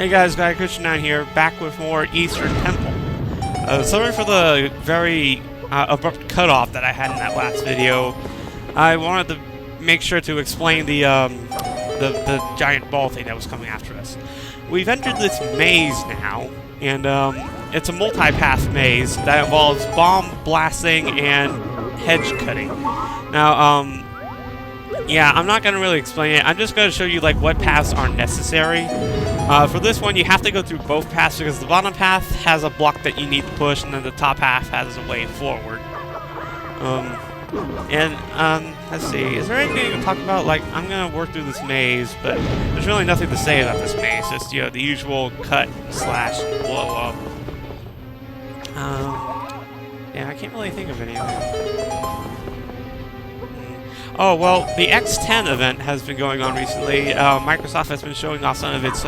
Hey guys, Guy9 here, back with more Eastern Temple. Sorry for the very abrupt cutoff that I had in that last video. I wanted to make sure to explain the giant ball thing that was coming after us. We've entered this maze now, and it's a multi-path maze that involves bomb blasting and hedge cutting. Now, yeah, I'm not going to really explain it. I'm just going to show you, like, what paths are necessary. For this one, you have to go through both paths because the bottom path has a block that you need to push, and then the top half has a way forward. Let's see. Is there anything to talk about? Like, I'm going to work through this maze, but there's really nothing to say about this maze. Just, you know, the usual cut, slash, blow up. Yeah, I can't really think of anything. Oh, well, the X10 event has been going on recently. Microsoft has been showing off some of its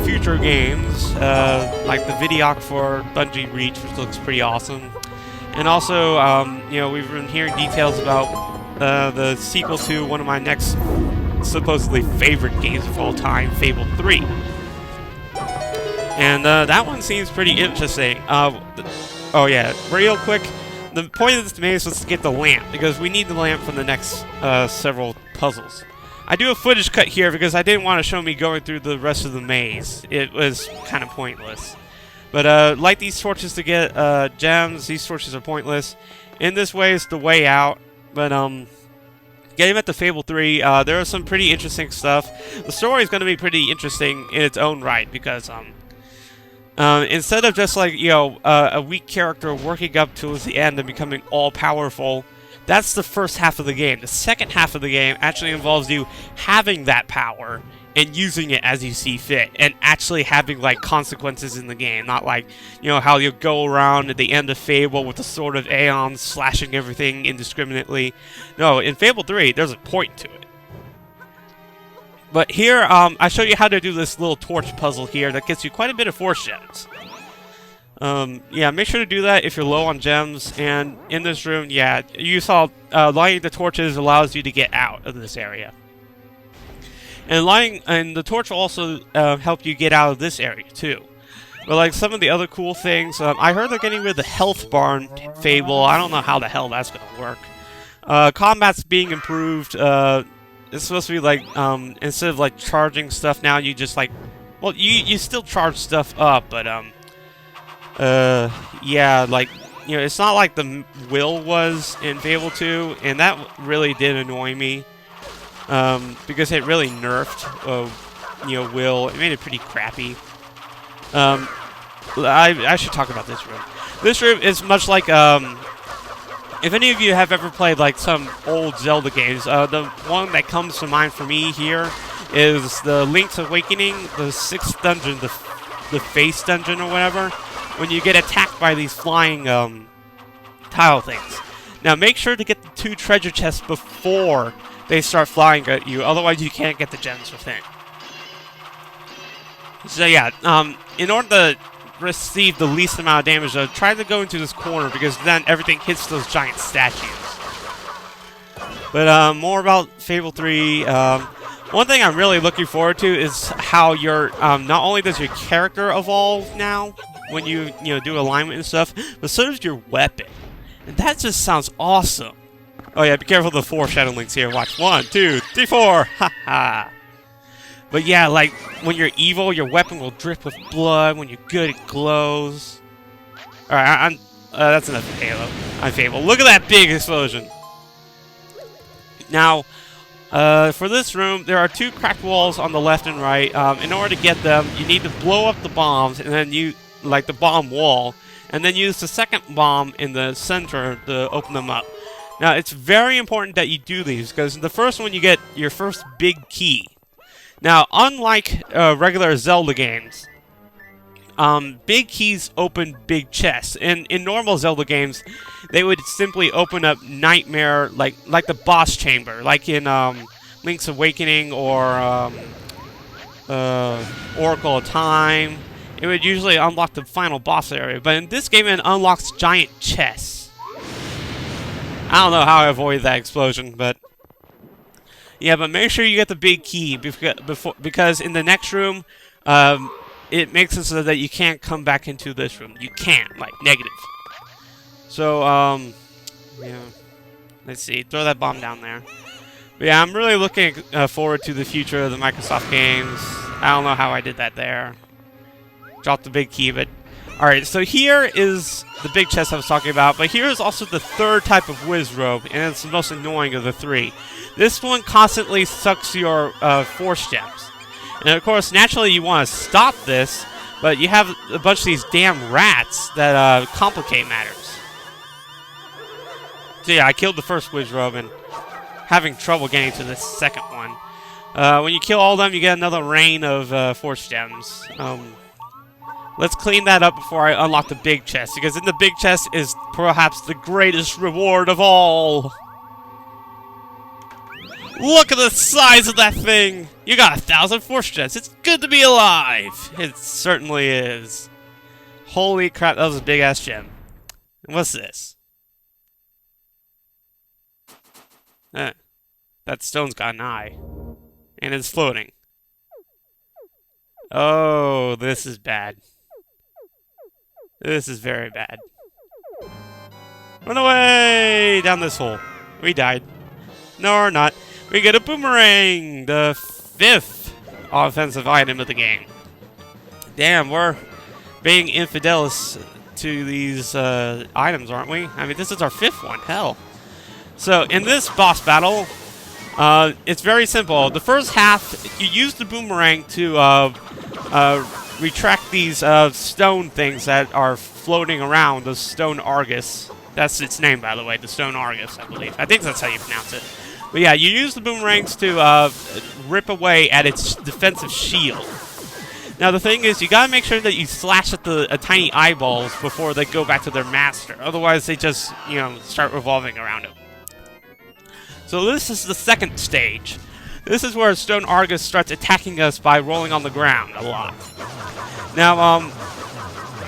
future games, like the Vidoc for Bungie Reach, which looks pretty awesome. And also, you know, we've been hearing details about the sequel to one of my next supposedly favorite games of all time, Fable 3. And that one seems pretty interesting. Oh yeah, real quick. The point of this maze was to get the lamp, because we need the lamp for the next several puzzles. I do a footage cut here because I didn't want to show me going through the rest of the maze. It was kind of pointless. But light these torches to get gems. These torches are pointless. In this way is the way out. But getting at the Fable 3, there is some pretty interesting stuff. The story is going to be pretty interesting in its own right, because instead of just, like, you know, a weak character working up towards the end and becoming all-powerful, that's the first half of the game. The second half of the game actually involves you having that power and using it as you see fit, and actually having, like, consequences in the game. Not like, you know, how you go around at the end of Fable with the Sword of Aeon slashing everything indiscriminately. No, in Fable 3, there's a point to it. But here, I show you how to do this little torch puzzle here that gets you quite a bit of force gems. Yeah, make sure to do that if you're low on gems. And in this room, yeah, you saw lighting the torches allows you to get out of this area. And the torch will also help you get out of this area too. But like some of the other cool things, I heard they're getting rid of the health bar in Fable. I don't know how the hell that's gonna work. Combat's being improved. It's supposed to be like, instead of like charging stuff now, you just like, well, you still charge stuff up, but yeah, like, you know, it's not like the will was in Fable 2, and that really did annoy me, because it really nerfed, you know, will. It made it pretty crappy. I should talk about this room. This room is much like, if any of you have ever played, like, some old Zelda games, the one that comes to mind for me here is the Link's Awakening, the 6th dungeon, the face dungeon or whatever, when you get attacked by these flying, tile things. Now, make sure to get the 2 treasure chests before they start flying at you, otherwise you can't get the gems within. So, yeah, in order to receive the least amount of damage, though, try to go into this corner, because then everything hits those giant statues. But more about Fable 3. One thing I'm really looking forward to is how your not only does your character evolve now when you do alignment and stuff, but so does your weapon, and that just sounds awesome. Oh yeah, be careful of the 4 shadow links here. Watch 1, 2, 3, 4. Ha ha. But yeah, like, when you're evil, your weapon will drip with blood. When you're good, it glows. Alright, that's enough of Halo. I'm Fable. Look at that big explosion! Now, for this room, there are 2 cracked walls on the left and right. In order to get them, you need to blow up the bombs, and then like the bomb wall, and then use the second bomb in the center to open them up. Now, it's very important that you do these, because in the first one, you get your first big key. Now, unlike regular Zelda games, big keys open big chests. In normal Zelda games, they would simply open up Nightmare, like the boss chamber, like in Link's Awakening or Oracle of Time. It would usually unlock the final boss area, but in this game, it unlocks giant chests. I don't know how I avoided that explosion, but yeah, but make sure you get the big key because in the next room, it makes it so that you can't come back into this room. You can't, like, negative. So, yeah. Let's see. Throw that bomb down there. But yeah, I'm really looking forward to the future of the Microsoft games. I don't know how I did that there. Dropped the big key, but... Alright, so here is the big chest I was talking about, but here is also the third type of Wizzrobe, and it's the most annoying of the three. This one constantly sucks your force gems. And of course, naturally you want to stop this, but you have a bunch of these damn rats that complicate matters. So yeah, I killed the first Wizzrobe and having trouble getting to the second one. When you kill all of them, you get another rain of force gems. Let's clean that up before I unlock the big chest, because in the big chest is perhaps the greatest reward of all. Look at the size of that thing! You got 1,000 force gems. It's good to be alive! It certainly is. Holy crap, that was a big-ass gem. And what's this? That stone's got an eye. And it's floating. Oh, this is bad. This is very bad. Run away! Down this hole. We died. No, or not. We get a boomerang! The 5th offensive item of the game. Damn, we're being infidelis to these items, aren't we? I mean, this is our 5th one. Hell. So, in this boss battle, it's very simple. The first half, you use the boomerang to retract these stone things that are floating around, the Stone Arrghus. That's its name, by the way, the Stone Arrghus, I believe. I think that's how you pronounce it. But yeah, you use the boomerangs to rip away at its defensive shield. Now the thing is, you gotta make sure that you slash at the tiny eyeballs before they go back to their master. Otherwise, they just, you know, start revolving around it. So this is the second stage. This is where Stone Arrghus starts attacking us by rolling on the ground a lot. Now,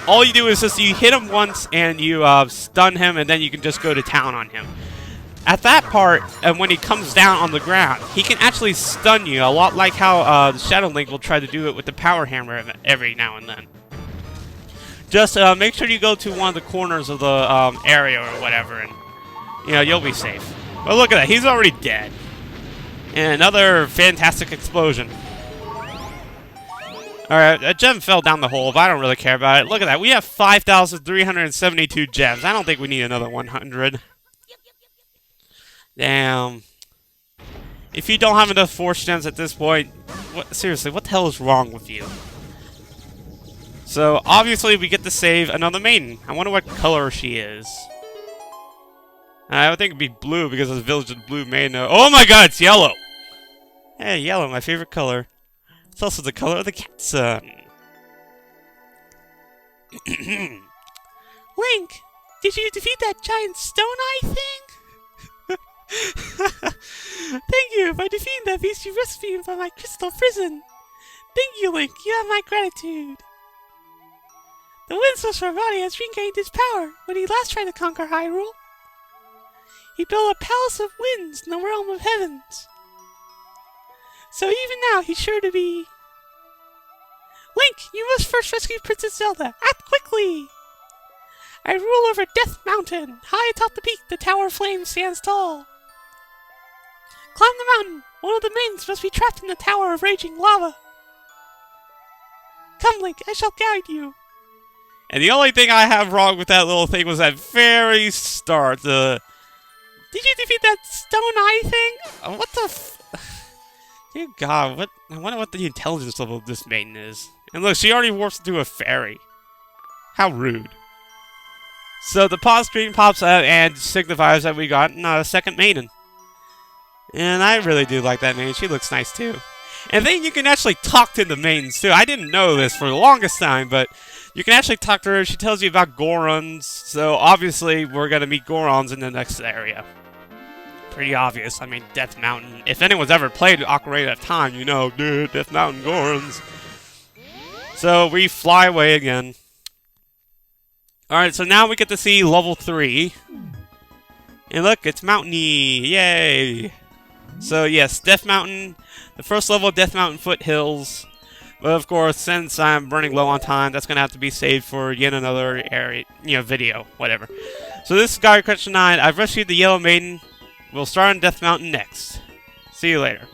all you do is just you hit him once and you stun him, and then you can just go to town on him. At that part, and when he comes down on the ground, he can actually stun you, a lot like how Shadow Link will try to do it with the Power Hammer every now and then. Just make sure you go to one of the corners of the area or whatever, and you know, you'll be safe. But look at that, he's already dead. And another fantastic explosion. Alright, a gem fell down the hole, but I don't really care about it. Look at that, we have 5,372 gems. I don't think we need another 100. Damn. If you don't have enough force gems at this point, seriously, what the hell is wrong with you? So, obviously, we get to save another maiden. I wonder what color she is. I would think it'd be blue because of the Village of the Blue Maiden. Oh my god, it's yellow! Hey, yellow, my favorite color. It's also the color of the cat sun. Link, did you defeat that giant stone eye thing? Thank you for defeating that beast you rescued me from my crystal prison. Thank you, Link. You have my gratitude. The wind sorcerer body has regained his power when he last tried to conquer Hyrule. He built a palace of winds in the realm of heavens. So even now, he's sure to be... Link, you must first rescue Princess Zelda. Act quickly! I rule over Death Mountain. High atop the peak, the Tower of Flame stands tall. Climb the mountain. One of the maidens must be trapped in the Tower of Raging Lava. Come, Link, I shall guide you. And the only thing I have wrong with that little thing was that very start. Did you defeat that stone eye thing? What the Dear God, I wonder what the intelligence level of this maiden is. And look, she already warps into a fairy. How rude. So the pause screen pops up and signifies that we got a second maiden. And I really do like that maiden. She looks nice too. And then you can actually talk to the maidens too. I didn't know this for the longest time, but you can actually talk to her. She tells you about Gorons. So obviously we're going to meet Gorons in the next area. Pretty obvious. I mean, Death Mountain. If anyone's ever played Ocarina of Time, you know, Death Mountain Gorons. So we fly away again. Alright, so now we get to see level 3. And look, it's mountainy. Yay! So yes, Death Mountain. The first level of Death Mountain Foothills. But of course, since I'm running low on time, that's going to have to be saved for yet another area, video, whatever. So this is Guy Question 9. I've rescued the Yellow Maiden. We'll start on Death Mountain next. See you later.